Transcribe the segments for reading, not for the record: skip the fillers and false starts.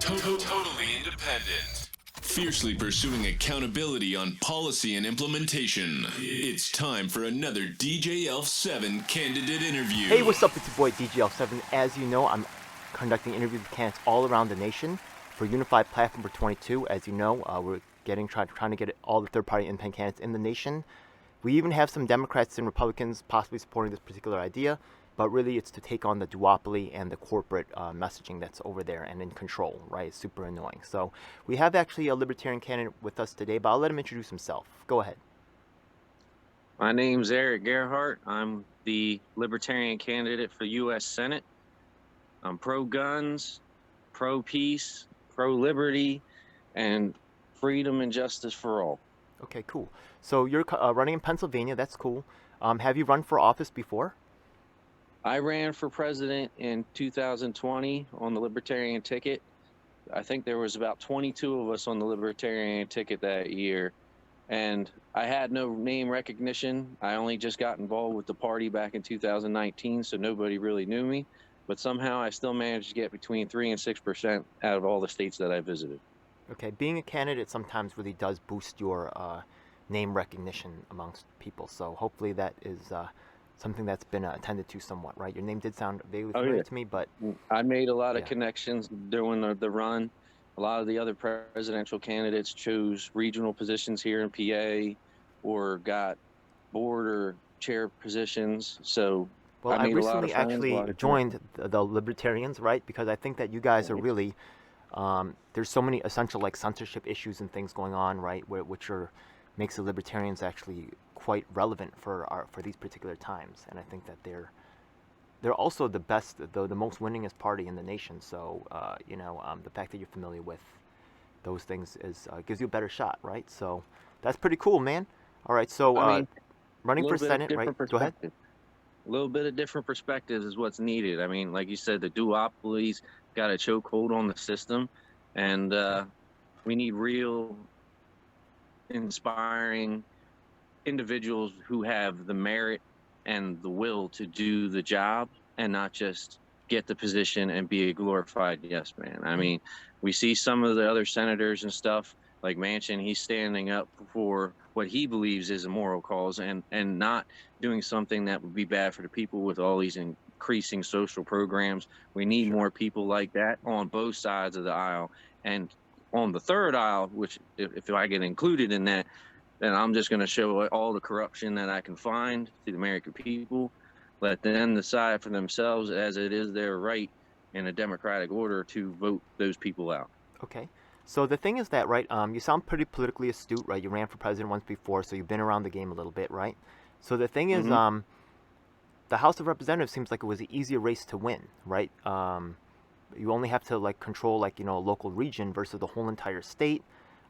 Totally independent. Fiercely pursuing accountability on policy and implementation. It's time for another DJ Elf 7 candidate interview. Hey, what's up? It's your boy DJ Elf 7. As you know, I'm conducting interviews with candidates all around the nation for Unified Platform for 22. As you know, we're trying to get all the third-party independent candidates in the nation. We even have some Democrats and Republicans possibly supporting this particular idea, but really it's to take on the duopoly and the corporate messaging that's over there and in control, right? It's super annoying. So we have actually a Libertarian candidate with us today, but I'll let him introduce himself. Go ahead. My name's Erik Gerhardt. I'm the Libertarian candidate for U.S. Senate. I'm pro-guns, pro-peace, pro-liberty, and freedom and justice for all. Okay, cool. So you're running in Pennsylvania. That's cool. Have you run for office before? I ran for president in 2020 on the Libertarian ticket. I think there was about 22 of us on the Libertarian ticket that year. And I had no name recognition. I only just got involved with the party back in 2019, so nobody really knew me. But somehow I still managed to get between 3 and 6% out of all the states that I visited. Okay, being a candidate sometimes really does boost your name recognition amongst people. So hopefully that is something that's been attended to somewhat, right? Your name did sound vaguely familiar to me, but I made a lot of connections during the run. A lot of the other presidential candidates chose regional positions here in PA or got board or chair positions. So well, I recently actually joined the Libertarians, right? Because I think that you guys are really there's so many essential like censorship issues and things going on, right? Which makes the Libertarians actually quite relevant for these particular times, and I think that they're also the best, the most winningest party in the nation. So the fact that you're familiar with those things gives you a better shot, right? So that's pretty cool, man. All right, so running for Senate, right? Go ahead. A little bit of different perspectives is what's needed. I mean, like you said, the duopolies got a chokehold on the system, and we need real, inspiring individuals who have the merit and the will to do the job and not just get the position and be a glorified yes man. I mean, we see some of the other senators and stuff like Manchin, he's standing up for what he believes is a moral cause and not doing something that would be bad for the people with all these increasing social programs. We need more people like that on both sides of the aisle. And on the third aisle, which if I get included in that, then I'm just going to show all the corruption that I can find to the American people. Let them decide for themselves, as it is their right in a democratic order to vote those people out. Okay. So the thing is that, right, you sound pretty politically astute, right? You ran for president once before, so you've been around the game a little bit, right? So the thing is, the House of Representatives seems like it was an easier race to win, right? You only have to, like, control, like, a local region versus the whole entire state.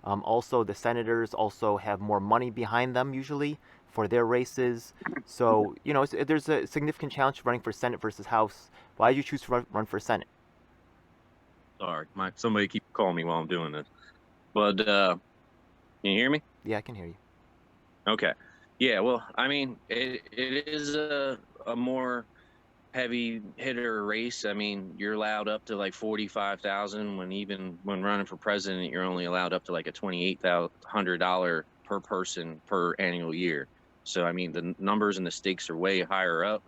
Also, the senators also have more money behind them usually for their races. So, there's a significant challenge running for Senate versus House. Why did you choose to run for Senate? Sorry, somebody keep calling me while I'm doing this. But can you hear me? Yeah, I can hear you. Okay. Yeah, well, I mean, it is a more heavy hitter race. I mean, you're allowed up to like 45,000 when running for president, you're only allowed up to like a $2,800 per person per annual year. So, I mean, the numbers and the stakes are way higher up.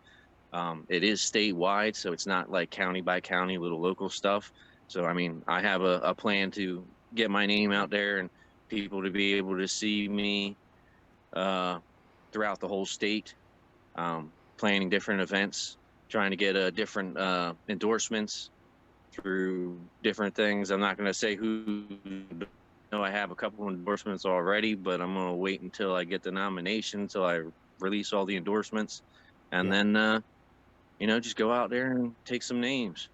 It is statewide, so it's not like county by county, little local stuff. So, I mean, I have a plan to get my name out there and people to be able to see me throughout the whole state, planning different events, trying to get different endorsements through different things. I'm not going to say who. I have a couple of endorsements already, but I'm going to wait until I get the nomination, until I release all the endorsements, and then, just go out there and take some names.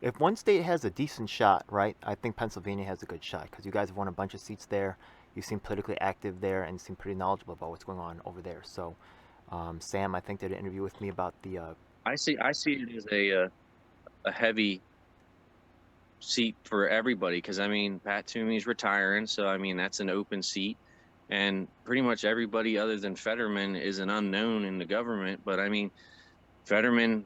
If one state has a decent shot, right, I think Pennsylvania has a good shot because you guys have won a bunch of seats there. You seem politically active there and seem pretty knowledgeable about what's going on over there. So, Sam, I think, did an interview with me about the. I see it as a heavy seat for everybody because I mean Pat Toomey's retiring, so I mean that's an open seat, and pretty much everybody other than Fetterman is an unknown in the government. But I mean, Fetterman,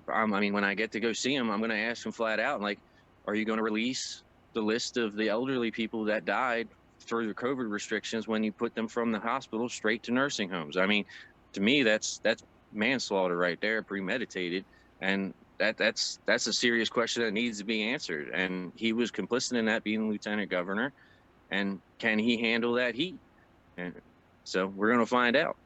I mean when I get to go see him, I'm going to ask him flat out, like, are you going to release the list of the elderly people that died through the COVID restrictions when you put them from the hospital straight to nursing homes. I mean, to me, that's manslaughter right there, premeditated, and that's a serious question that needs to be answered. And he was complicit in that, being lieutenant governor. And can he handle that heat? And so we're going to find out.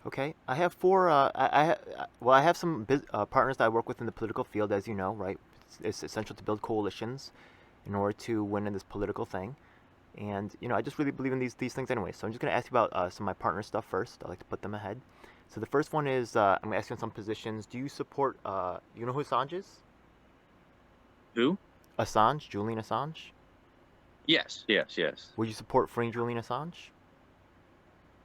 Okay, I have four. I have some partners that I work with in the political field, as you know, right? It's essential to build coalitions in order to win in this political thing. And I just really believe in these things anyway. So I'm just going to ask you about some of my partner stuff first. I like to put them ahead. So the first one is I'm going to ask you on some positions. Do you support? You know who Assange is? Who? Assange, Julian Assange. Yes. Would you support freeing Julian Assange?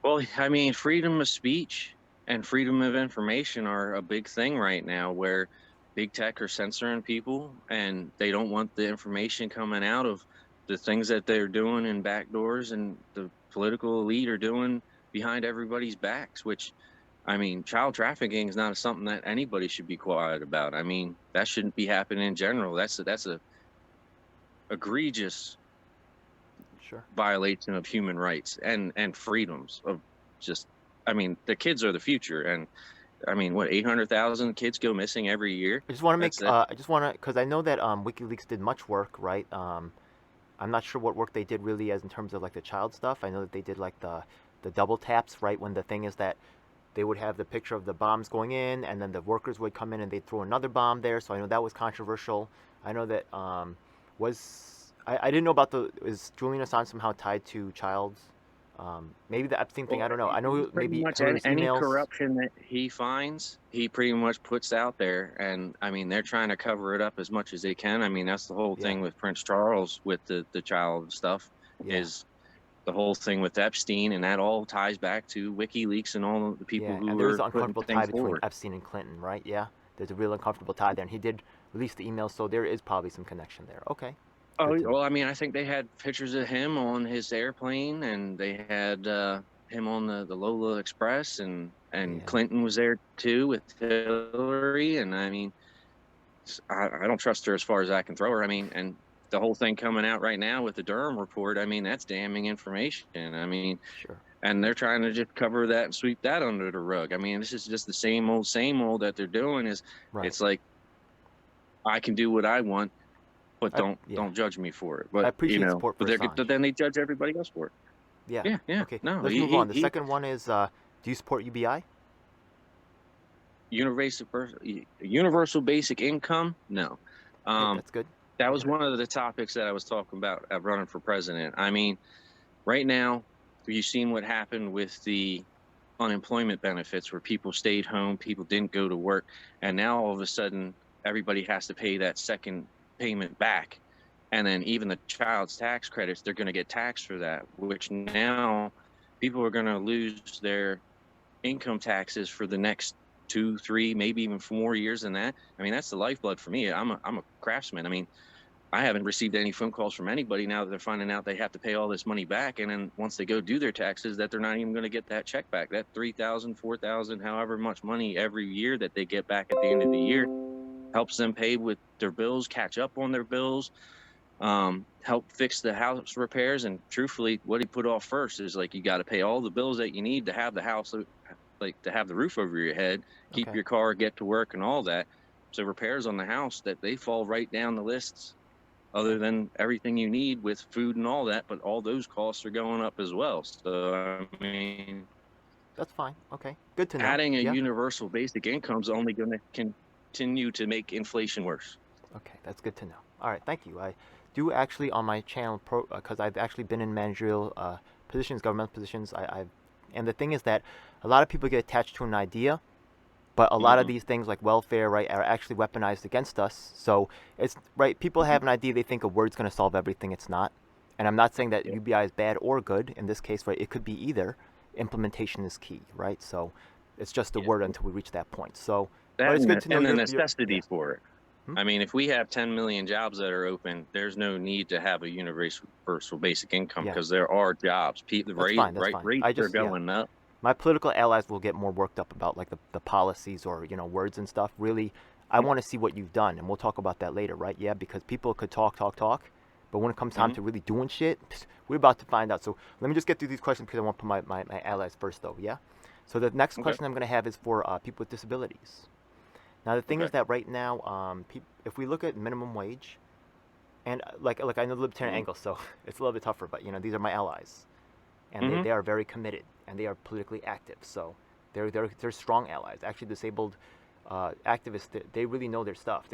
Well, I mean, freedom of speech and freedom of information are a big thing right now, where big tech are censoring people and they don't want the information coming out of the things that they're doing in back doors and the political elite are doing behind everybody's backs, which, I mean, child trafficking is not something that anybody should be quiet about. I mean, that shouldn't be happening in general. That's a egregious violation of human rights and freedoms of just, I mean, the kids are the future. And I mean, what, 800,000 kids go missing every year? I just want to because I know that WikiLeaks did much work, right? I'm not sure what work they did really as in terms of like the child stuff. I know that they did like the double taps, right? When the thing is that they would have the picture of the bombs going in and then the workers would come in and they'd throw another bomb there. So I know that was controversial. I know that I didn't know about is Julian Assange somehow tied to childs? Maybe the Epstein thing. I don't know. I know maybe much any corruption that he finds, he pretty much puts out there. And I mean, they're trying to cover it up as much as they can. I mean, that's the whole thing with Prince Charles with the child stuff is the whole thing with Epstein, and that all ties back to WikiLeaks and all of the people who there's were an uncomfortable tie between forward. Epstein and Clinton, right? Yeah, there's a real uncomfortable tie there, and he did release the emails, so there is probably some connection there. Okay. Oh, well, I mean, I think they had pictures of him on his airplane, and they had him on the Lola Express, and Clinton was there too with Hillary. And I mean, I don't trust her as far as I can throw her. I mean, and the whole thing coming out right now with the Durham report, I mean, that's damning information. I mean, and they're trying to just cover that and sweep that under the rug. I mean, this is just the same old that they're doing. It's like, I can do what I want, but don't judge me for it. But I appreciate support for Assange. But then they judge everybody else for it. Yeah. Okay. No, let's move on. The second one is, do you support UBI? Universal basic income? No. Okay, that's good. That was one of the topics that I was talking about running for president. I mean, right now, you've seen what happened with the unemployment benefits, where people stayed home, people didn't go to work, and now all of a sudden everybody has to pay that second payment back. And then even the child's tax credits, they're going to get taxed for that, which now people are going to lose their income taxes for the next 2, 3, maybe even 4 years than that. I mean, that's the lifeblood for me. I'm a craftsman. I mean, I haven't received any phone calls from anybody now that they're finding out they have to pay all this money back. And then once they go do their taxes, that they're not even going to get that check back. That $3,000, $4,000, however much money every year that they get back at the end of the year helps them pay with their bills, catch up on their bills, help fix the house repairs. And truthfully, what he put off first is like, you got to pay all the bills that you need to have the house, like to have the roof over your head, keep your car, get to work and all that. So repairs on the house, that they fall right down the lists, other than everything you need with food and all that, but all those costs are going up as well. So, I mean, that's fine. Okay, good to know. Adding a universal basic income is only going to continue to make inflation worse. Okay, that's good to know. All right, thank you. I do actually on my channel, because I've actually been in managerial positions, government positions. And the thing is that a lot of people get attached to an idea, but a lot of these things like welfare, right, are actually weaponized against us. So it's right. People have an idea; they think a word's going to solve everything. It's not. And I'm not saying that UBI is bad or good in this case, right? It could be either. Implementation is key, right? So it's just a word until we reach that point. So but it's good to know and the necessity for it. I mean, if we have 10 million jobs that are open, there's no need to have a universal basic income, because there are jobs. The rates are going up. My political allies will get more worked up about like the policies or words and stuff. Really, I want to see what you've done, and we'll talk about that later, right? Yeah, because people could talk, But when it comes time to really doing shit, we're about to find out. So let me just get through these questions because I want to put my allies first, though, yeah? So the next question I'm going to have is for people with disabilities. Now, the thing is that right now, if we look at minimum wage, and like I know the libertarian angle, so it's a little bit tougher, but, you know, these are my allies. And they are very committed, and they are politically active. So they're strong allies. Actually, disabled activists, they really know their stuff.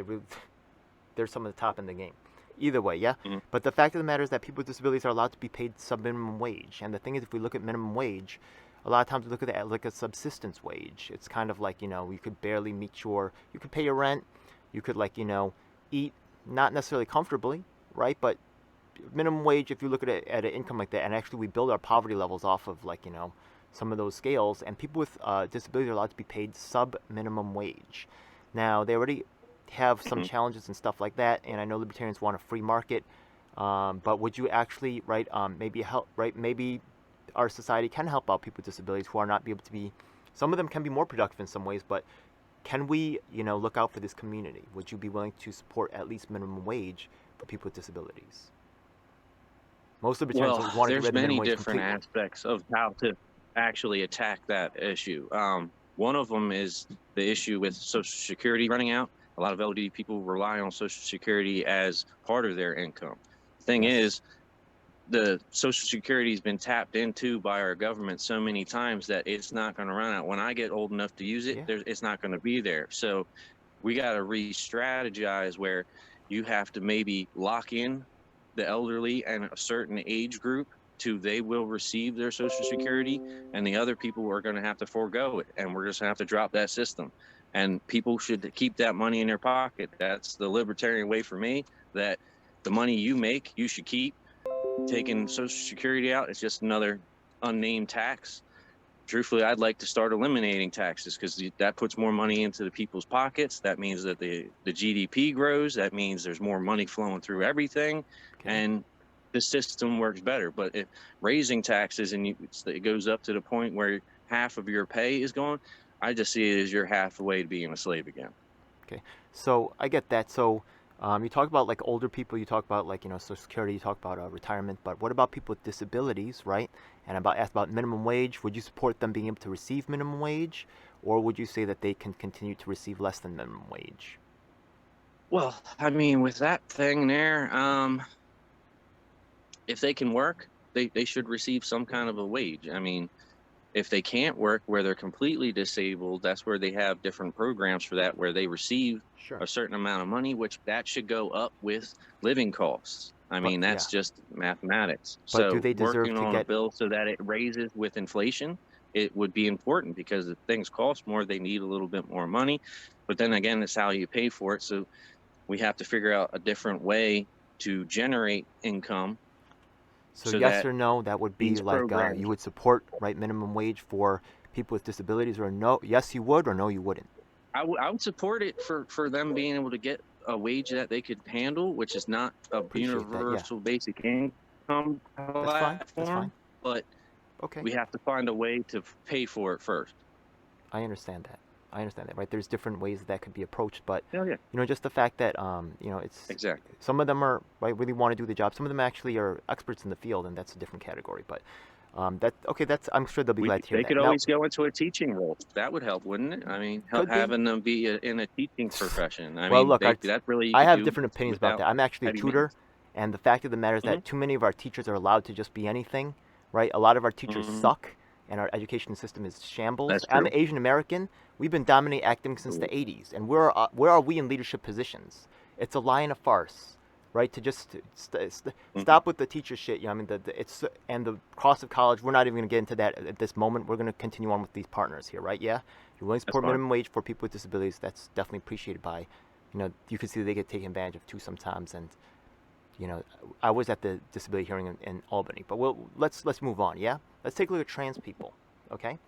They're some of the top in the game. Either way, yeah? But the fact of the matter is that people with disabilities are allowed to be paid sub-minimum wage. And the thing is, if we look at minimum wage, a lot of times we look at it like a subsistence wage. It's kind of like, you know, you could barely meet you could pay your rent, you could, like, you know, eat, not necessarily comfortably, right? But minimum wage, if you look at it at an income like that, and actually we build our poverty levels off of, like, you know, some of those scales, and people with disabilities are allowed to be paid sub-minimum wage. Now, they already have some challenges and stuff like that, and I know libertarians want a free market, but would you actually, right, maybe our society can help out people with disabilities who are not able to be, some of them can be more productive in some ways, but can we, you know, look out for this community? Would you be willing to support at least minimum wage for people with disabilities? Most libertarians want to get rid of minimum wage completely. There's many different aspects of how to actually attack that issue. One of them is the issue with Social Security running out. A lot of elderly people rely on Social Security as part of their income. The thing is, the Social Security has been tapped into by our government so many times that it's not going to run out. When I get old enough to use it, it's not going to be there. So we got to re-strategize where you have to maybe lock in the elderly and a certain age group to they will receive their Social Security, and the other people are going to have to forego it, and we're just going to have to drop that system. And people should keep that money in their pocket. That's the libertarian way for me, that the money you make, you should keep. Taking Social Security out, it's just another unnamed tax. Truthfully, I'd like to start eliminating taxes because that puts more money into the people's pockets. That means that the GDP grows. That means there's more money flowing through everything, and the system works better. But if raising taxes and it goes up to the point where half of your pay is gone, I just see it as you're halfway to being a slave again. Okay, so I get that. So you talk about like older people, you talk about like, you know, Social Security, you talk about retirement, but what about people with disabilities, right? And asked about minimum wage. Would you support them being able to receive minimum wage, or would you say that they can continue to receive less than minimum wage? Well, I mean, with that thing there, if they can work, they should receive some kind of a wage. I mean, if they can't work, where they're completely disabled, that's where they have different programs for that, where they receive a certain amount of money, which that should go up with living costs. I mean, that's just mathematics. But so do they deserve working to on get a bill so that it raises with inflation, it would be important, because if things cost more, they need a little bit more money. But then again, it's how you pay for it. So we have to figure out a different way to generate income. So yes or no, that would be like you would support, right, minimum wage for people with disabilities, or no? Yes, you would, or no, you wouldn't? I would support it for them being able to get a wage that they could handle, which is not a universal basic income platform. That's fine. But we have to find a way to pay for it first. I understand that. Right? There's different ways that could be approached, but you know, just the fact that you know, it's some of them are really want to do the job. Some of them actually are experts in the field, and that's a different category. But that's I'm sure they'll be glad to hear they that. Could always go into a teaching role. That would help, wouldn't it? I mean, having them be in a teaching profession. I mean, look, that's really I have different opinions about that. I'm actually a tutor, and the fact of the matter is that too many of our teachers are allowed to just be anything, right? A lot of our teachers suck, and our education system is shambles. I'm Asian American. We've been dominating academics since the 80s, and where are we in leadership positions? It's a lie and a farce, right? To just stop with the teacher shit. You know, I mean, it's and the cost of college. We're not even going to get into that at this moment. We're going to continue on with these partners here, right? Yeah, you're willing to support minimum wage for people with disabilities. That's definitely appreciated by, you know, you can see that they get taken advantage of too sometimes. And you know, I was at the disability hearing in Albany, but let's move on. Yeah, let's take a look at trans people. Okay.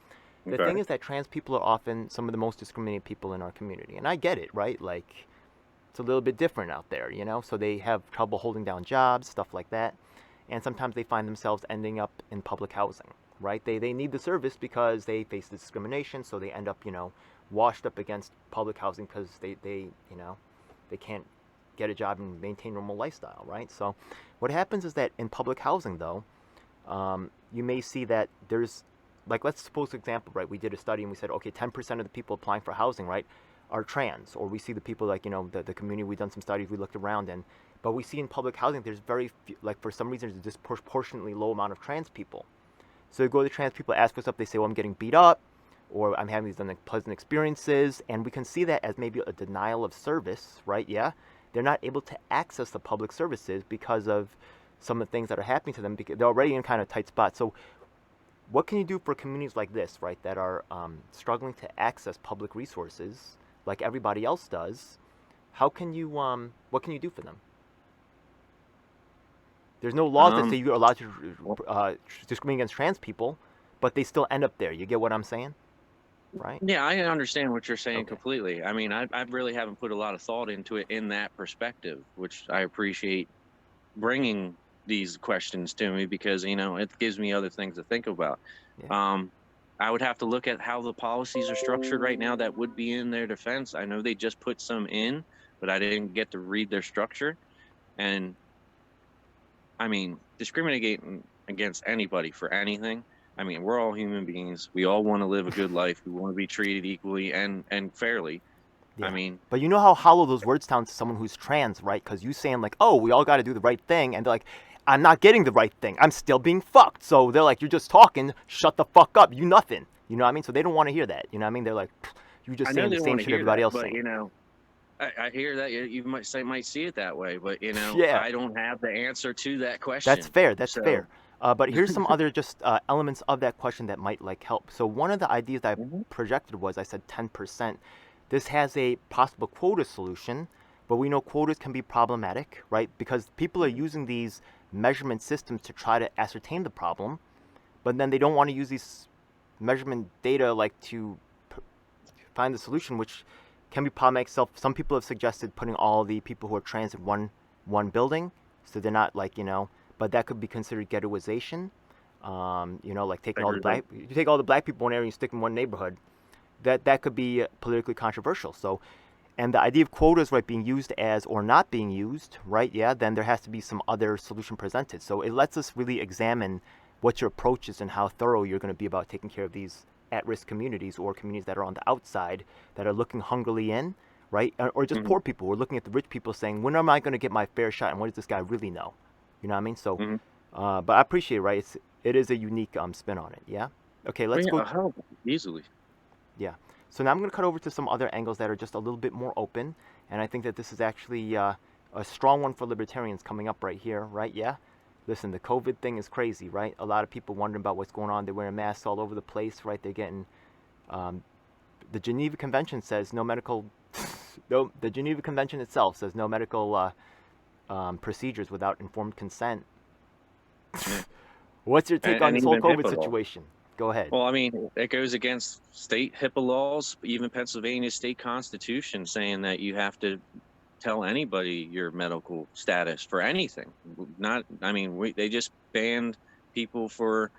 The thing is that trans people are often some of the most discriminated people in our community. And I get it, right? Like, it's a little bit different out there, you know? So they have trouble holding down jobs, stuff like that. And sometimes they find themselves ending up in public housing, right? They need the service because they face discrimination, so they end up, you know, washed up against public housing because they you know, they can't get a job and maintain normal lifestyle, right? So what happens is that in public housing, though, you may see that there's, like, let's suppose, for example, right, we did a study and we said, okay, 10% of the people applying for housing, right, are trans, or we see the people, like, the community, we've done some studies, we looked around, and but we see in public housing there's very few, like, for some reason there's a disproportionately low amount of trans people. So you go to trans people, ask us up, they say, well, I'm getting beat up, or I'm having these unpleasant experiences, and we can see that as maybe a denial of service, right? Yeah, they're not able to access the public services because of some of the things that are happening to them, because they're already in kind of tight spots. So what can you do for communities like this, right, that are struggling to access public resources like everybody else does? How can you, what can you do for them? There's no laws that say you're allowed to discriminate against trans people, but they still end up there. You get what I'm saying? Right? Yeah, I understand what you're saying Okay. completely. I mean, I really haven't put a lot of thought into it in that perspective, which I appreciate bringing these questions to me, because, it gives me other things to think about. Yeah. I would have to look at how the policies are structured right now that would be in their defense. I know they just put some in, but I didn't get to read their structure. And I mean, discriminating against anybody for anything. I mean, we're all human beings. We all want to live a good life. We want to be treated equally and fairly. Yeah. I mean, but you know how hollow those words sound to someone who's trans, right? Because you saying, like, oh, we all got to do the right thing, and they're like, I'm not getting the right thing. I'm still being fucked. So they're like, you're just talking. Shut the fuck up. You nothing. You know what I mean? So they don't want to hear that. You know what I mean? They're like, you just I know saying they the don't same want to shit hear everybody that, else but saying. I hear that you might see it that way, but Yeah. I don't have the answer to that That's question. fair. That's So, fair. But here's some other just elements of that question that might like help. So one of the ideas that I Mhm. projected was I said 10%. This has a possible quota solution, but we know quotas can be problematic, right? Because people are using these measurement systems to try to ascertain the problem, but then they don't want to use these measurement data like to find the solution, which can be problematic. Some people have suggested putting all the people who are trans in one building, so they're not like but that could be considered ghettoization. Like taking all the Segregate. you take all the black people in an area and you stick them in one neighborhood. That could be politically controversial. So, and the idea of quotas, right, being used as or not being used, right? Yeah, then there has to be some other solution presented. So it lets us really examine what your approach is and how thorough you're going to be about taking care of these at-risk communities or communities that are on the outside that are looking hungrily in, right? Or just Mhm. poor people. We're looking at the rich people saying, when am I going to get my fair shot? And what does this guy really know? You know what I mean? So, Mhm. but I appreciate it, right? It is a unique spin on it. Yeah. Okay, Well, let's yeah, go. easily. Yeah. So now I'm going to cut over to some other angles that are just a little bit more open, and I think that this is actually a strong one for libertarians coming up right here, right? Yeah. Listen, the COVID thing is crazy, right? A lot of people wondering about what's going on. They're wearing masks all over the place, right? They're getting. The Geneva Convention says no medical. No, the Geneva Convention itself says no medical procedures without informed consent. Yeah. What's your take on And this whole even COVID HIPAA law. situation? Go ahead. Well, I mean, it goes against state HIPAA laws, even Pennsylvania state constitution, saying that you have to tell anybody your medical status for anything. Not, I mean, they just banned people or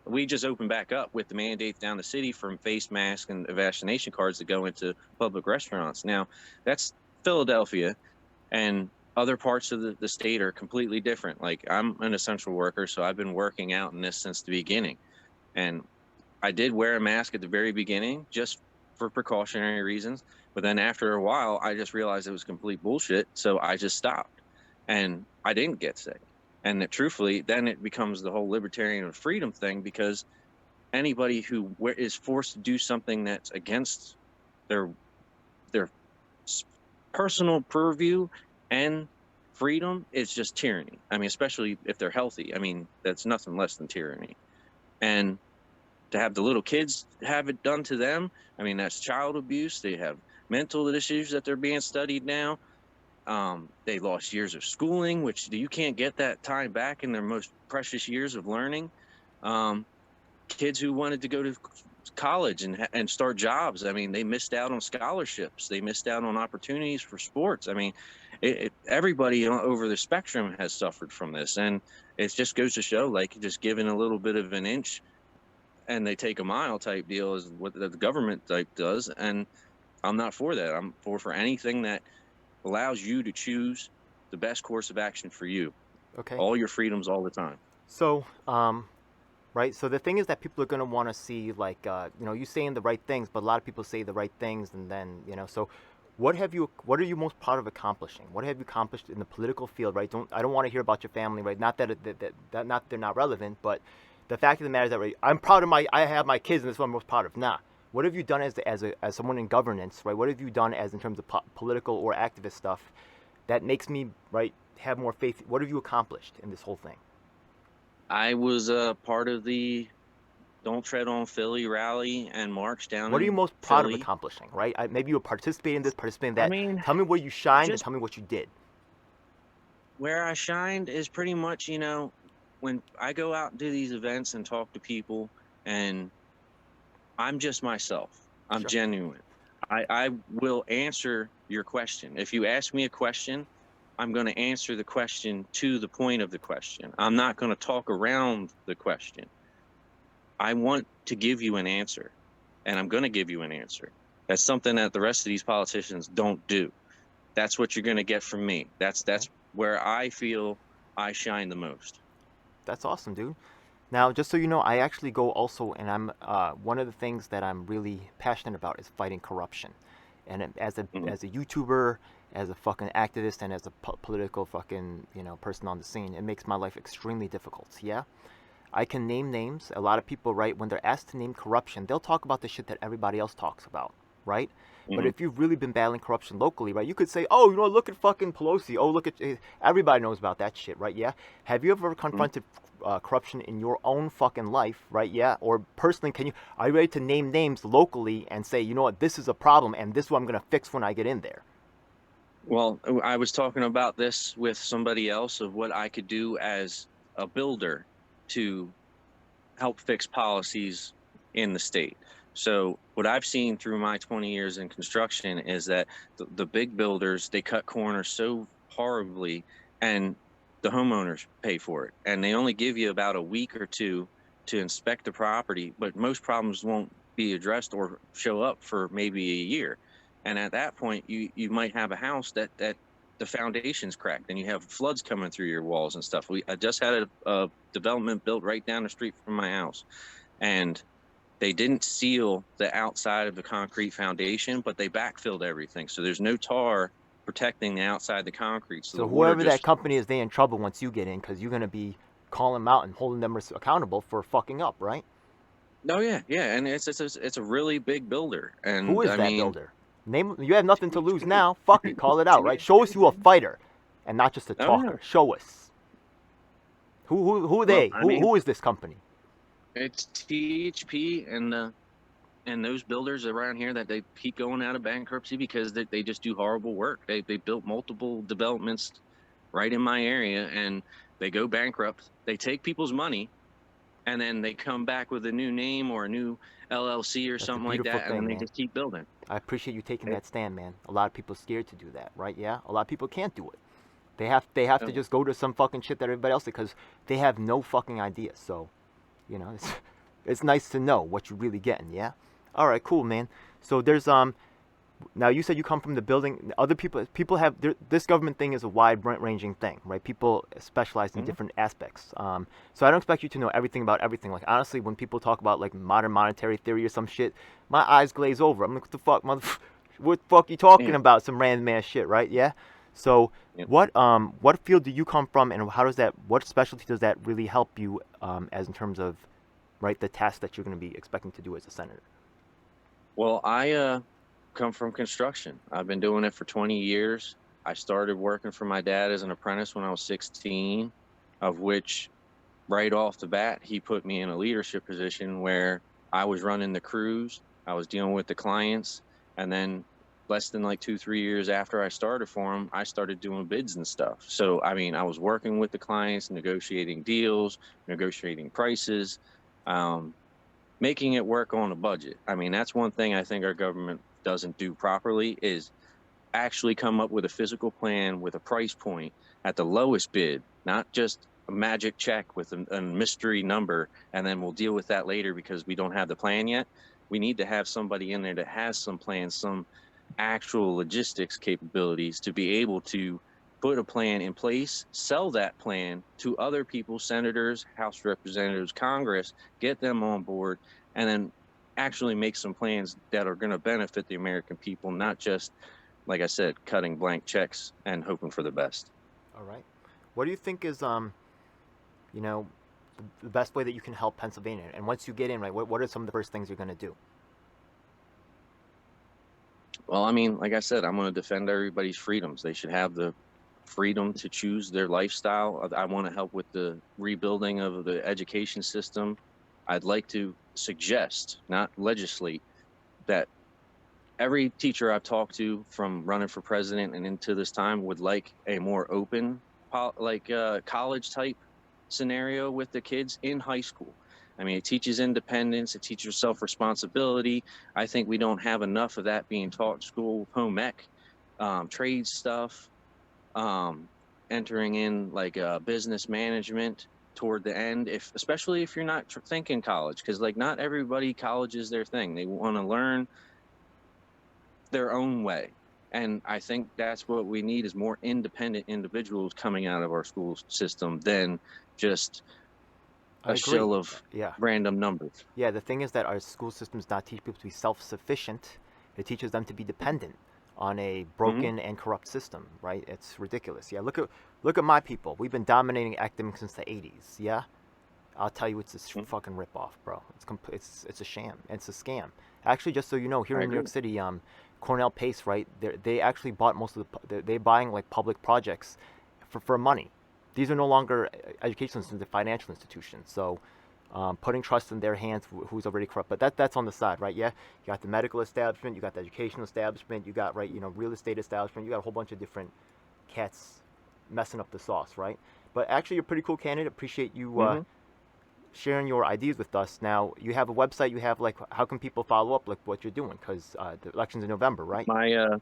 we just opened back up with the mandates down the city from face masks and vaccination cards to go into public restaurants. Now, that's Philadelphia, and other parts of the state are completely different. Like, I'm an essential worker, so I've been working out in this since the beginning. And I did wear a mask at the very beginning just for precautionary reasons. But then after a while, I just realized it was complete bullshit. So I just stopped and I didn't get sick. And that, truthfully, then it becomes the whole libertarian freedom thing, because anybody who is forced to do something that's against their their personal purview and freedom is just tyranny. I mean, especially if they're healthy. I mean, that's nothing less than tyranny. And to have the little kids have it done to them, I mean, that's child abuse. They have mental issues that they're being studied now. They lost years of schooling, which you can't get that time back in their most precious years of learning. Kids who wanted to go to college and start jobs, I mean, they missed out on scholarships. They missed out on opportunities for sports. I mean, everybody over the spectrum has suffered from this. And it just goes to show, like, just giving a little bit of an inch and they take a mile type deal is what the government type does. And I'm not for that. I'm for anything that allows you to choose the best course of action for you. Okay. All your freedoms all the time. So, right. So the thing is that people are gonna want to see, like, you saying the right things, but a lot of people say the right things, and then, So, what are you most proud of accomplishing? What have you accomplished in the political field, right? I don't want to hear about your family, right? Not that not they're not relevant, but the fact of the matter is that, right, I'm proud of I have my kids, and that's what I'm most proud of. Nah. What have you done as someone in governance, right? What have you done in terms of political or activist stuff that makes me, right, have more faith? What have you accomplished in this whole thing? I was part of the Don't Tread on Philly rally and march down What are you in most proud of Philly. accomplishing, right? Maybe you participate in this, participate in I that. mean, Tell me where you shined and just tell me what you did. where I shined is pretty much, when I go out and do these events and talk to people, and I'm just myself. I'm Sure. genuine. I will answer your question. If you ask me a question, I'm going to answer the question to the point of the question. I'm not going to talk around the question. I want to give you an answer, and I'm going to give you an answer. That's something that the rest of these politicians don't do. That's what you're going to get from me. That's where I feel I shine the most. That's awesome, dude. Now, just so you know, I actually go also, and I'm one of the things that I'm really passionate about is fighting corruption. And as a Mhm. YouTuber, as a fucking activist, and as a political fucking person on the scene, it makes my life extremely difficult. Yeah. I can name names. A lot of people, right, when they're asked to name corruption, they'll talk about the shit that everybody else talks about, right? But Mhm. if you've really been battling corruption locally, right, you could say, oh, look at fucking Pelosi. Oh, look at everybody knows about that shit, right? Yeah. Have you ever Mhm. confronted corruption in your own fucking life, right? Yeah. Or personally, are you ready to name names locally and say, you know what, this is a problem, and this is what I'm gonna fix when I get in there? Well, I was talking about this with somebody else of what I could do as a builder to help fix policies in the state. So what I've seen through my 20 years in construction is that the big builders, they cut corners so horribly, and the homeowners pay for it. And they only give you about a week or two to inspect the property, but most problems won't be addressed or show up for maybe a year. And at that point, you might have a house that the foundation's cracked and you have floods coming through your walls and stuff. I just had a development built right down the street from my house, and they didn't seal the outside of the concrete foundation, but they backfilled everything. So there's no tar protecting the outside of the concrete. So So the water whoever that just, company is, they in trouble once you get in, because you're gonna be calling them out and holding them accountable for fucking up, right? oh yeah, yeah. And it's a really big builder. Who And is I that mean, builder? Name. You have nothing to lose THP, now. Fuck it. Call it out, right? Show us you a fighter, and not just a oh yeah. talker. Show us. Who are Well, they? I mean, Who is this company? it's THP and those builders around here that they keep going out of bankruptcy because they just do horrible work. They built multiple developments right in my area, and they go bankrupt. They take people's money, and then they come back with a new name or a new LLC or That's a something like beautiful that, and then thing, they man. just keep building. I appreciate you taking It, that stand, man. A lot of people are scared to do that, right? Yeah. A lot of people can't do it. They have to oh, just go to some fucking shit that everybody else did because they have no fucking idea. So, it's nice to know what you're really getting. Yeah. All right. Cool, man. So there's Now you said you come from the building. Other people have this government thing is a wide-ranging thing, right? People specialize in mhm. different aspects. So I don't expect you to know everything about everything. Like honestly, when people talk about like modern monetary theory or some shit, my eyes glaze over. I'm like, what the fuck, what the fuck you talking Yeah, about? Some random ass shit, right? Yeah. So yeah. what field do you come from, and what specialty does that really help you as in terms of, right, the task that you're going to be expecting to do as a senator? Well, I come from construction. I've been doing it for 20 years. I started working for my dad as an apprentice when I was 16, of which right off the bat, he put me in a leadership position where I was running the crews, I was dealing with the clients, and then less than like 2, 3 years after I started for him, I started doing bids and stuff. So, I mean, I was working with the clients, negotiating deals, negotiating prices, um, making it work on a budget. I mean, that's one thing I think our government doesn't do properly is actually come up with a physical plan with a price point at the lowest bid, not just a magic check with a mystery number, and then we'll deal with that later because we don't have the plan yet. We need to have somebody in there that has some plans, some actual logistics capabilities to be able to put a plan in place, sell that plan to other people, senators, House representatives, Congress, get them on board, and then actually make some plans that are going to benefit the American people, not just, like I said, cutting blank checks and hoping for the best. All right. What do you think is you know, the best way that you can help Pennsylvania? And once you get in, right, what are some of the first things you're going to do? Well, I mean, like I said, I'm going to defend everybody's freedoms. They should have the freedom to choose their lifestyle. I want to help with the rebuilding of the education system. I'd like to suggest, not legislate, that every teacher I've talked to from running for president and into this time would like a more open, college type scenario with the kids in high school. I mean, it teaches independence, it teaches self-responsibility. I think we don't have enough of that being taught in school. Home ec, trade stuff, entering in like business management toward the end, especially if you're not thinking college, because like not everybody college is their thing. They want to learn their own way. And I think that's what we need is more independent individuals coming out of our school system than just a shill of random numbers. Yeah, the thing is that our school system does not teach people to be self-sufficient. It teaches them to be dependent on a broken and corrupt system, right? It's ridiculous. Yeah, look at my people. We've been dominating academics since the 80s. Yeah, I'll tell you, it's a fucking ripoff, bro. It's a sham. It's a scam. Actually, just so you know, here in New York City, Cornell Pace, right? They actually bought most of they're buying like public projects for money. These are no longer educational institutions, they're financial institutions. So putting trust in their hands, who's already corrupt. But that's on the side, right? Yeah, you got the medical establishment, you got the educational establishment, you got, right, real estate establishment, you got a whole bunch of different cats messing up the sauce, right? But actually, you're a pretty cool candidate. Appreciate you sharing your ideas with us. Now, you have a website. You have, like, how can people follow up, like, what you're doing? Because the election's in November, right? My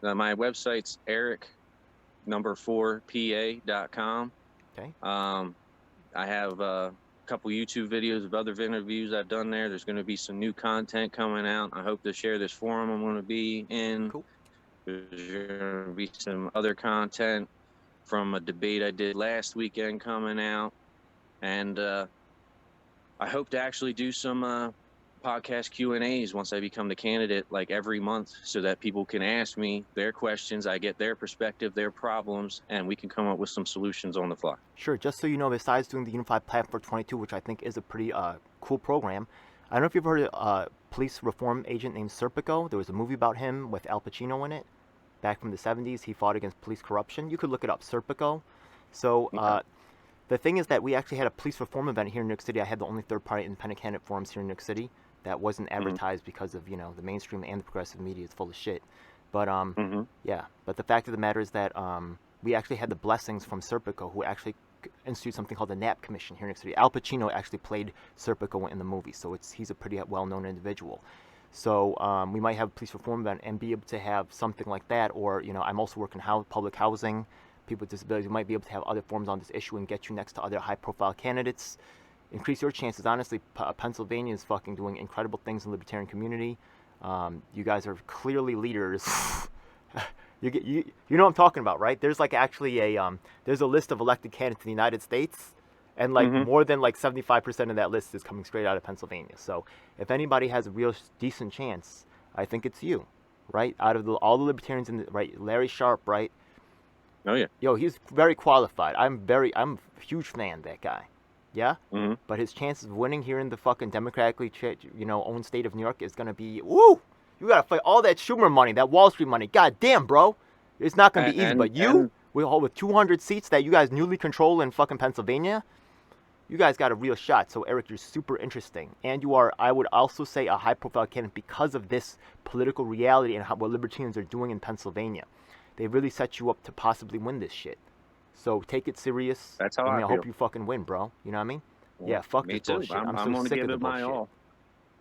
my website's Eric4pa.com. Okay. I have a couple YouTube videos of other interviews I've done there. There's going to be some new content coming out. I hope to share this forum I'm going to be in. Cool. There's going to be some other content from a debate I did last weekend coming out. And I hope to actually do some podcast Q&As once I become the candidate, like every month, so that people can ask me their questions. I get their perspective, their problems, and we can come up with some solutions on the fly. Sure. Just so you know, besides doing the Unified Platform 22, which I think is a pretty cool program, I don't know if you've heard of a police reform agent named Serpico. There was a movie about him with Al Pacino in it back from the 70s. He fought against police corruption. You could look it up, Serpico. So the thing is that we actually had a police reform event here in New York City. I had the only third-party independent candidate forums here in New York City that wasn't advertised because of, the mainstream and the progressive media is full of shit. But yeah, but the fact of the matter is that we actually had the blessings from Serpico, who actually instituted something called the Knapp Commission here in New York City. Al Pacino actually played Serpico in the movie, so he's a pretty well-known individual. So we might have a police reform event and be able to have something like that, or I'm also working public housing, people with disabilities. We might be able to have other forums on this issue and get you next to other high-profile candidates. Increase your chances. Honestly, Pennsylvania is fucking doing incredible things in the libertarian community. You guys are clearly leaders. you know what I'm talking about, right? There's like actually there's a list of elected candidates in the United States, and like more than like 75% of that list is coming straight out of Pennsylvania. So if anybody has a real decent chance, I think it's you, right? Out of all the libertarians right, Larry Sharp, right? Oh yeah. Yo, he's very qualified. I'm a huge fan of that guy. Yeah? But his chances of winning here in the fucking democratically owned state of New York is going to be, woo! You got to fight all that Schumer money, that Wall Street money. God damn, bro. It's not going to be easy. But with 200 seats that you guys newly control in fucking Pennsylvania, you guys got a real shot. So, Eric, you're super interesting. And you are, I would also say, a high-profile candidate because of this political reality and what libertarians are doing in Pennsylvania. They really set you up to possibly win this shit. So take it serious. That's how I feel. Hope you fucking win, bro. You know what I mean? Well, yeah, fuck me this too. bullshit. I'm going so to sick give of it the my bullshit. all.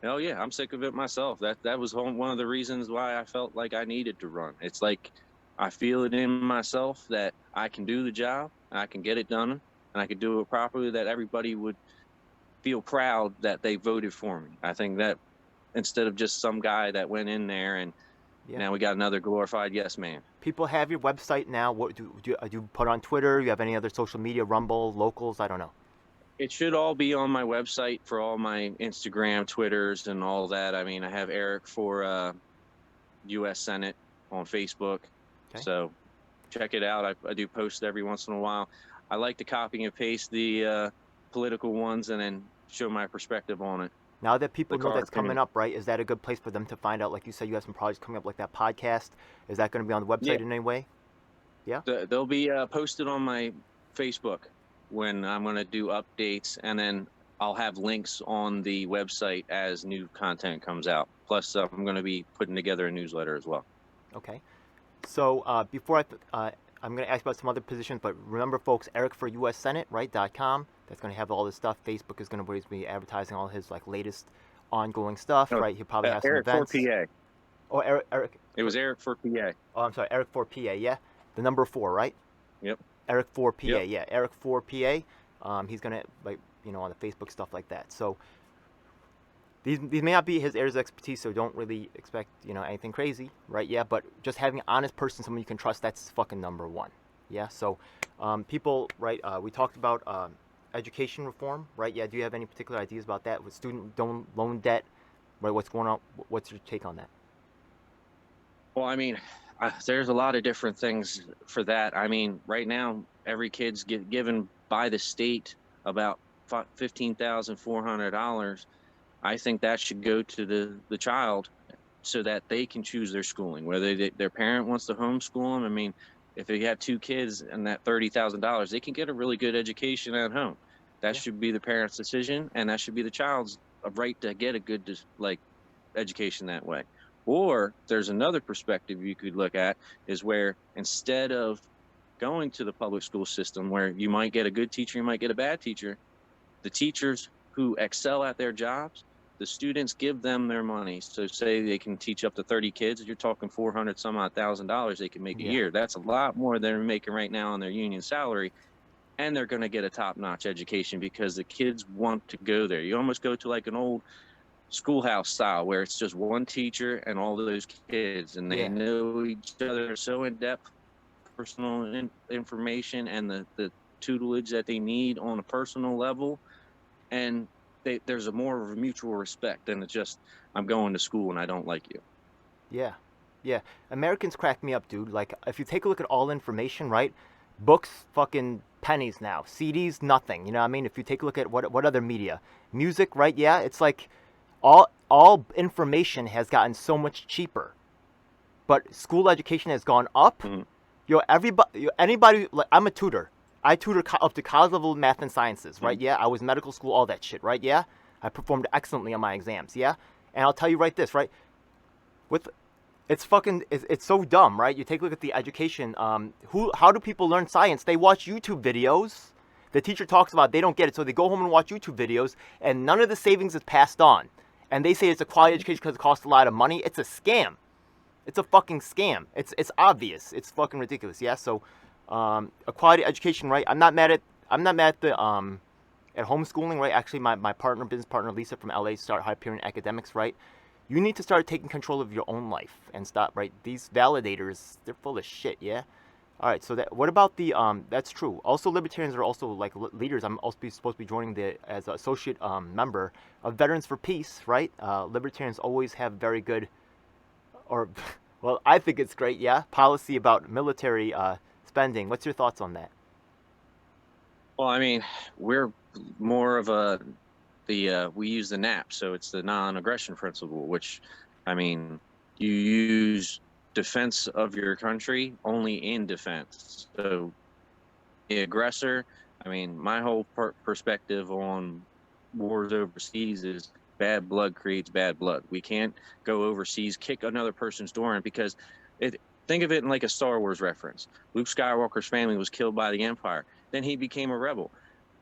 Hell yeah, I'm sick of it myself. That was one of the reasons why I felt like I needed to run. It's like I feel it in myself that I can do the job, I can get it done, and I can do it properly, that everybody would feel proud that they voted for me. I think that instead of just some guy that went in there and Yeah. Now we got another glorified yes man. People have your website now. What do you put on Twitter? You have any other social media, Rumble, Locals? I don't know. It should all be on my website for all my Instagram, Twitters, and all that. I mean, I have Erik for U.S. Senate on Facebook. Okay. So check it out. I do post every once in a while. I like to copy and paste the political ones and then show my perspective on it. Now that people The know that's cartoon. coming up, right? Is that a good place for them to find out? Like you said, you have some projects coming up, like that podcast. Is that going to be on the website Yeah. in any way? Yeah. They'll be posted on my Facebook when I'm going to do updates, and then I'll have links on the website as new content comes out. Plus, I'm going to be putting together a newsletter as well. Okay. So before I'm going to ask about some other positions, but remember, folks, Erik for U.S. Senate, right? .com. That's going to have all this stuff. Facebook is going to always be advertising all his like latest ongoing stuff, right? He'll probably have some Erik events. for PA. Oh, Erik. It was Erik for PA. Oh, I'm sorry, Erik for PA. Yeah, the number 4, right? Yep. Erik for PA. Yep. Yeah, Erik for PA. He's gonna on the Facebook stuff like that. So these may not be his areas of expertise, so don't really expect anything crazy, right? Yeah, but just having an honest person, someone you can trust, that's fucking number 1. Yeah. So people, right? We talked about education reform, right? Yeah. Do you have any particular ideas about that with student loan debt? Right. What's going on? What's your take on that? Well, I mean, there's a lot of different things for that. I mean, right now, every kid's given by the state about $15,400. I think that should go to the child so that they can choose their schooling, whether their parent wants to homeschool them. I mean, if they have 2 kids and that $30,000, they can get a really good education at home. That should be the parent's decision, and that should be the child's right to get a good education that way. Or there's another perspective you could look at, is where instead of going to the public school system where you might get a good teacher, you might get a bad teacher, the teachers who excel at their jobs, the students give them their money. So say they can teach up to 30 kids, you're talking $400 some odd thousand they can make a year. That's a lot more than they're making right now on their union salary. And they're going to get a top-notch education because the kids want to go there. You almost go to like an old schoolhouse style where it's just one teacher and all of those kids, and they know each other so in depth, personal information and the tutelage that they need on a personal level, and there's a more of a mutual respect than it's just I'm going to school and I don't like you. Yeah. Americans crack me up, dude. Like if you take a look at all information, right? Books, fucking pennies now. CDs, nothing. You know what I mean? If you take a look at what other media, music, right? Yeah, it's like all information has gotten so much cheaper, but school education has gone up. Anybody, like, I'm a tutor. I tutor up to college level math and sciences, right? Yeah, I was medical school, all that shit, right? Yeah, I performed excellently on my exams, yeah. And I'll tell you right this, right? It's so dumb, right? You take a look at the education. How do people learn science? They watch YouTube videos. The teacher talks about they don't get it, so they go home and watch YouTube videos, and none of the savings is passed on. And they say it's a quality education because it costs a lot of money. It's a scam. It's a fucking scam. It's obvious. It's fucking ridiculous. Yeah. So, a quality education, right? I'm not mad at the at homeschooling, right? Actually, my business partner Lisa from LA started Hyperion Academics, right? You need to start taking control of your own life and stop, right? These validators, they're full of shit. Yeah. All right. So what about the that's true. Also, libertarians are also like leaders. I'm also supposed to be joining as an associate member of Veterans for Peace, right? Libertarians always have very good, well, I think it's great. Yeah, policy about military spending. What's your thoughts on that? Well, I mean, we're more of we use the NAP, so it's the non-aggression principle, which, I mean, you use defense of your country only in defense. So the aggressor, I mean, my whole perspective on wars overseas is bad blood creates bad blood. We can't go overseas, kick another person's door in, because think of it in like a Star Wars reference. Luke Skywalker's family was killed by the Empire. Then he became a rebel.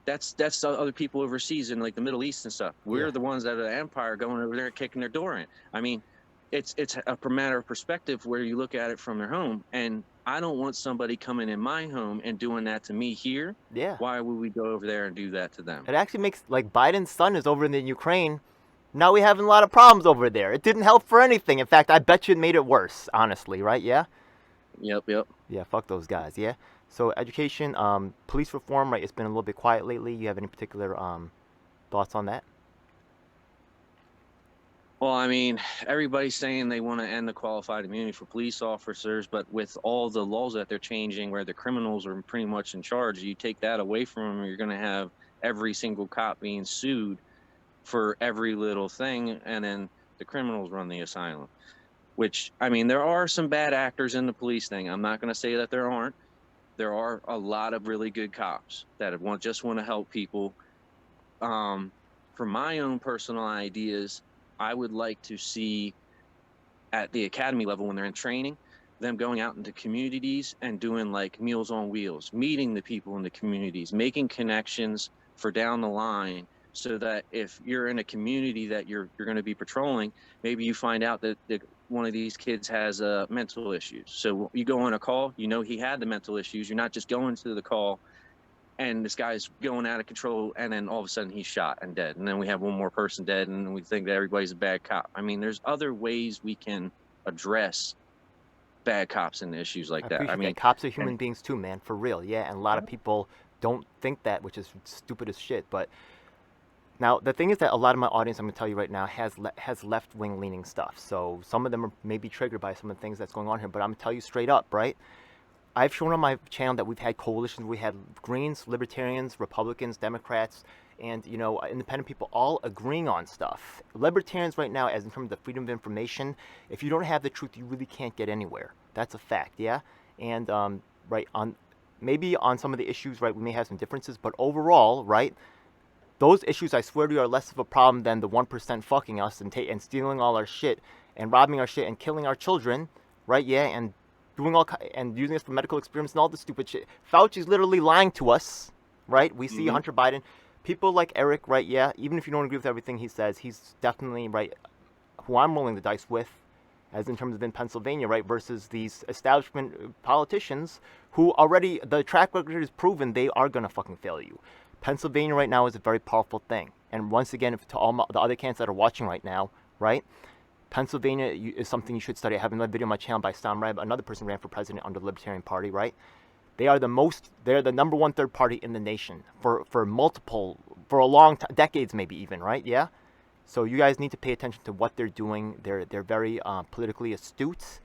That's the other people overseas in like the Middle East and stuff. We're the ones that are the Empire going over there and kicking their door in. I mean, it's a matter of perspective where you look at it from their home. And I don't want somebody coming in my home and doing that to me here. Yeah. Why would we go over there and do that to them? It actually makes, like, Biden's son is over in the Ukraine, Now we're having a lot of problems over there. It didn't help for anything. In fact, I bet you it made it worse, honestly, right? Yeah? Yep, yep. Yeah, fuck those guys, yeah? So education, police reform, right, it's been a little bit quiet lately. You have any particular thoughts on that? Well, I mean, everybody's saying they want to end the qualified immunity for police officers, but with all the laws that they're changing where the criminals are pretty much in charge, you take that away from them, you're going to have every single cop being sued for every little thing, and then the criminals run the asylum. Which, I mean, there are some bad actors in the police thing. I'm not going to say that there aren't. There are a lot of really good cops that just want to help people. For my own personal ideas, I would like to see at the academy level when they're in training, them going out into communities and doing like Meals on Wheels, meeting the people in the communities, making connections for down the line, so that if you're in a community that you're going to be patrolling, maybe you find out that one of these kids has mental issues. So you go on a call, you know he had the mental issues. You're not just going to the call and this guy's going out of control, and then all of a sudden he's shot and dead, and then we have one more person dead, and we think that everybody's a bad cop. I mean, there's other ways we can address bad cops and issues like that. I mean, cops are human beings too, man, for real, yeah. And a lot of people don't think that, which is stupid as shit. But now the thing is that a lot of my audience, I'm gonna tell you right now, has left-wing leaning stuff. So some of them are maybe triggered by some of the things that's going on here. But I'm gonna tell you straight up, right? I've shown on my channel that we've had coalitions. We had Greens, Libertarians, Republicans, Democrats, and independent people all agreeing on stuff. Libertarians right now, as in terms of the freedom of information, if you don't have the truth, you really can't get anywhere. That's a fact, yeah. And right on, maybe on some of the issues, right, we may have some differences, but overall, right, those issues, I swear to you, are less of a problem than the 1% fucking us and stealing all our shit and robbing our shit and killing our children, right? Yeah, and doing and using us for medical experiments and all this stupid shit. Fauci's literally lying to us, right? We see Hunter Biden, people like Erik, right? Yeah, even if you don't agree with everything he says, he's definitely right. Who I'm rolling the dice with, as in terms of in Pennsylvania, right? Versus these establishment politicians who already the track record is proven they are gonna fucking fail you. Pennsylvania right now is a very powerful thing, and once again, to all the other candidates that are watching right now, right? Pennsylvania is something you should study. I have another video on my channel by Sam Reb, another person ran for president under the Libertarian Party, right? They're the number one third party in the nation for a long time, decades maybe even, right? Yeah? So you guys need to pay attention to what they're doing. They're very politically astute.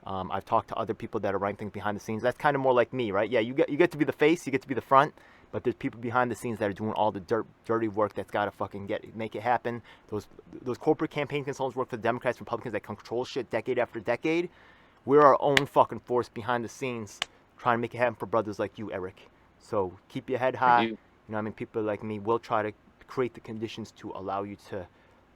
I've talked to other people that are running things behind the scenes. That's kind of more like me, right? Yeah, you get to be the face, you get to be the front, but there's people behind the scenes that are doing all the dirty work that's got to fucking make it happen. Those corporate campaign consultants work for the Democrats, Republicans that control shit decade after decade. We're our own fucking force behind the scenes trying to make it happen for brothers like you, Erik. So keep your head high. You know what I mean? People like me will try to create the conditions to allow you to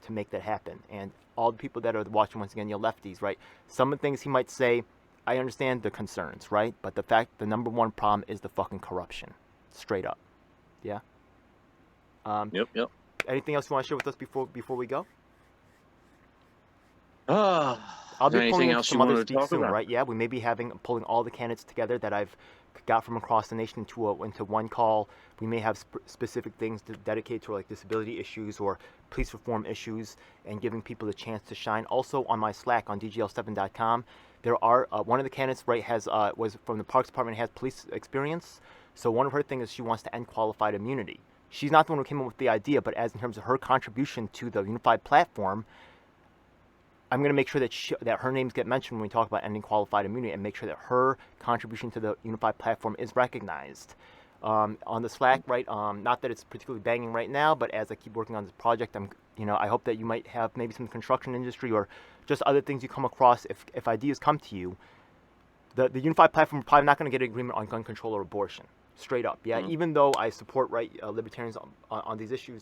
make that happen. And all the people that are watching, once again, your lefties, right? Some of the things he might say, I understand the concerns, right? But the number one problem is the fucking corruption. Straight up. Yeah? Yep. Anything else you want to share with us before we go? I'll be pulling in some other speak soon, right? Yeah, we may be pulling all the candidates together that I've got from across the nation into one call. We may have specific things to dedicate to like disability issues or police reform issues and giving people a chance to shine. Also on my Slack on dgl7.com, there are one of the candidates was from the Parks Department, has police experience. So one of her things is she wants to end qualified immunity. She's not the one who came up with the idea, but as in terms of her contribution to the unified platform, I'm going to make sure that her names get mentioned when we talk about ending qualified immunity and make sure that her contribution to the unified platform is recognized. On the Slack, right? Not that it's particularly banging right now, but as I keep working on this project, I hope that you might have maybe some construction industry or just other things you come across. If ideas come to you, the unified platform is probably not going to get an agreement on gun control or abortion. Straight up, yeah. Even though I support libertarians on these issues,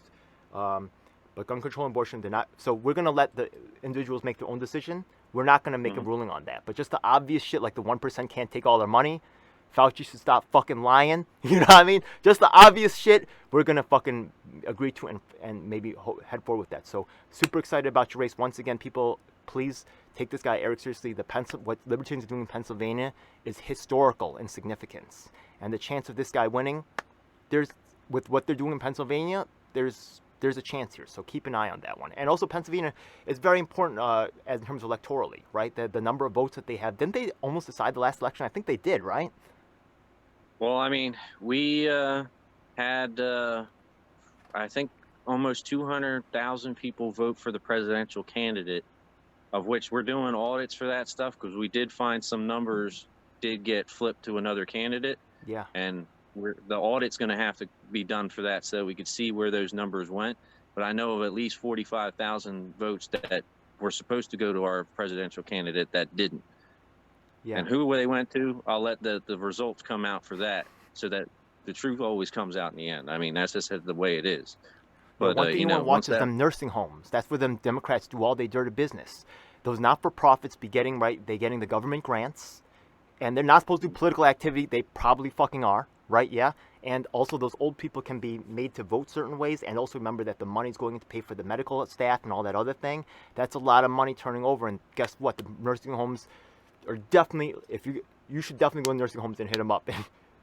but gun control and abortion, they're not. So we're gonna let the individuals make their own decision. We're not gonna make a ruling on that. But just the obvious shit, like the 1% can't take all their money. Fauci should stop fucking lying. You know what I mean? Just the obvious shit. We're gonna fucking agree to and maybe head forward with that. So super excited about your race. Once again, people, please take this guy Erik seriously. What Libertarians are doing in Pennsylvania is historical in significance. And the chance of this guy winning, with what they're doing in Pennsylvania, there's there's a chance here. So keep an eye on that one. And also Pennsylvania is very important as in terms of electorally, right? The number of votes that they have. Didn't they almost decide the last election? I think they did, right? Well, I mean, we had, I think, almost 200,000 people vote for the presidential candidate, of which we're doing audits for that stuff because we did find some numbers did get flipped to another candidate. Yeah. And the audit's going to have to be done for that so we could see where those numbers went. But I know of at least 45,000 votes that were supposed to go to our presidential candidate that didn't. Yeah. And who they went to, I'll let the results come out for that so that the truth always comes out in the end. I mean, that's just the way it is. But, one thing you want to watch is them nursing homes. That's where them Democrats do all their dirty business. Those not-for-profits be getting, they getting the government grants, and they're not supposed to do political activity. They probably fucking are, right? Yeah. And also those old people can be made to vote certain ways, and also remember that the money's going to pay for the medical staff and all that other thing. That's a lot of money turning over, and guess what? The nursing homes are definitely, you should definitely go to nursing homes and hit them up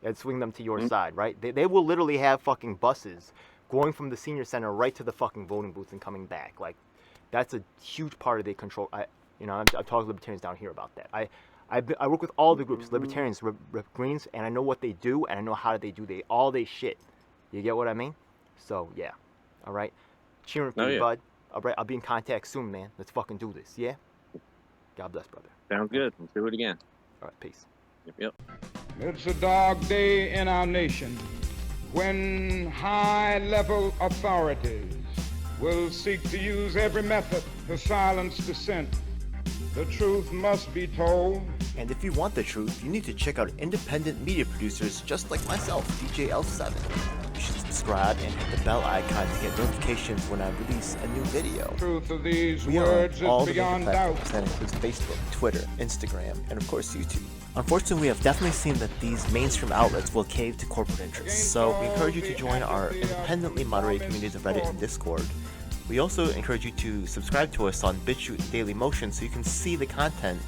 and swing them to your side, right? They will literally have fucking buses going from the senior center right to the fucking voting booth and coming back. Like, that's a huge part of their control. I've talked to libertarians down here about that. I work with all the groups, libertarians, Greens, and I know what they do, and I know how they do all they shit. You get what I mean? So, yeah. All right? Cheering for you, bud. All right, I'll be in contact soon, man. Let's fucking do this, yeah? God bless, brother. Sounds good. Let's do it again. All right, peace. Yep. It's a dark day in our nation when high-level authorities will seek to use every method to silence dissent. The truth must be told. And if you want the truth, you need to check out independent media producers just like myself, DJ L7. You should subscribe and hit the bell icon to get notifications when I release a new video. Truth of these We words are on all is the major beyond platforms. doubt. That includes Facebook, Twitter, Instagram, and of course YouTube. Unfortunately, we have definitely seen that these mainstream outlets will cave to corporate interests, so we encourage you to join our independently moderated communities of Reddit and Discord. We also encourage you to subscribe to us on BitChute and Dailymotion so you can see the content